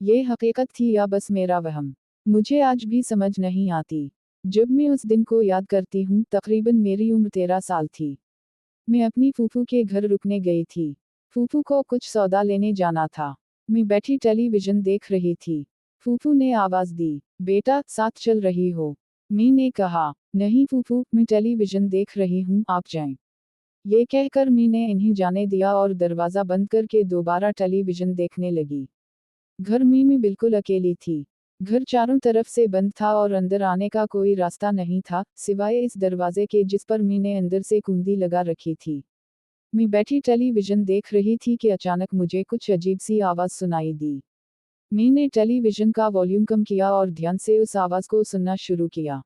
ये हकीकत थी या बस मेरा वहम, मुझे आज भी समझ नहीं आती। जब मैं उस दिन को याद करती हूँ, तकरीबन मेरी उम्र 13 साल थी। मैं अपनी फूफू के घर रुकने गई थी। फूफू को कुछ सौदा लेने जाना था। मैं बैठी टेलीविजन देख रही थी। फूफू ने आवाज दी, बेटा साथ चल रही हो? मैंने कहा, नहीं फूफू, मैं टेलीविजन देख रही हूँ, आप जाएं। ये कहकर मैंने इन्हें जाने दिया और दरवाज़ा बंद करके दोबारा टेलीविजन देखने लगी। घर में मैं बिल्कुल अकेली थी। घर चारों तरफ से बंद था और अंदर आने का कोई रास्ता नहीं था, सिवाय इस दरवाजे के जिस पर मैंने अंदर से कुंडी लगा रखी थी। मैं बैठी टेलीविजन देख रही थी कि अचानक मुझे कुछ अजीब सी आवाज़ सुनाई दी। मैंने टेलीविजन का वॉल्यूम कम किया और ध्यान से उस आवाज़ को सुनना शुरू किया।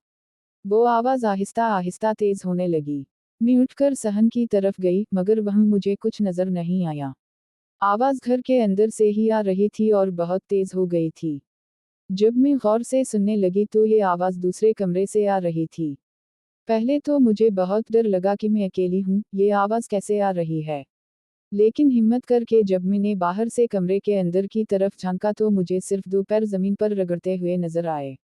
वो आवाज़ आहिस्ता आहिस्ता तेज होने लगी। मैं उठकर सहन की तरफ गई, मगर वहाँ मुझे कुछ नजर नहीं आया। आवाज़ घर के अंदर से ही आ रही थी और बहुत तेज हो गई थी। जब मैं गौर से सुनने लगी तो ये आवाज़ दूसरे कमरे से आ रही थी। पहले तो मुझे बहुत डर लगा कि मैं अकेली हूँ, ये आवाज़ कैसे आ रही है। लेकिन हिम्मत करके जब मैंने बाहर से कमरे के अंदर की तरफ झांका तो मुझे सिर्फ दो पैर जमीन पर रगड़ते हुए नजर आए।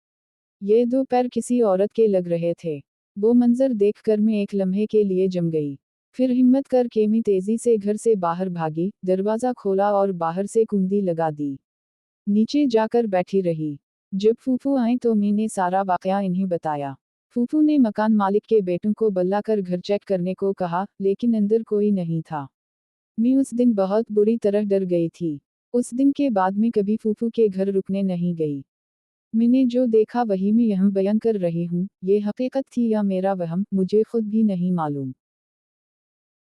ये दो पैर किसी औरत के लग रहे थे। वो मंजर देखकर मैं एक लम्हे के लिए जम गई। फिर हिम्मत करके मैं तेजी से घर से बाहर भागी, दरवाज़ा खोला और बाहर से कुंडी लगा दी। नीचे जाकर बैठी रही। जब फूफू आए तो मैंने सारा वाकया इन्हें बताया। फूफू ने मकान मालिक के बेटों को बुलाकर घर चेक करने को कहा, लेकिन अंदर कोई नहीं था। मैं उस दिन बहुत बुरी तरह डर गई थी। उस दिन के बाद मैं कभी फूफू के घर रुकने नहीं गई। मैंने जो देखा वही मैं यहाँ बयान कर रही हूँ, ये हकीकत थी या मेरा वहम, मुझे खुद भी नहीं मालूम।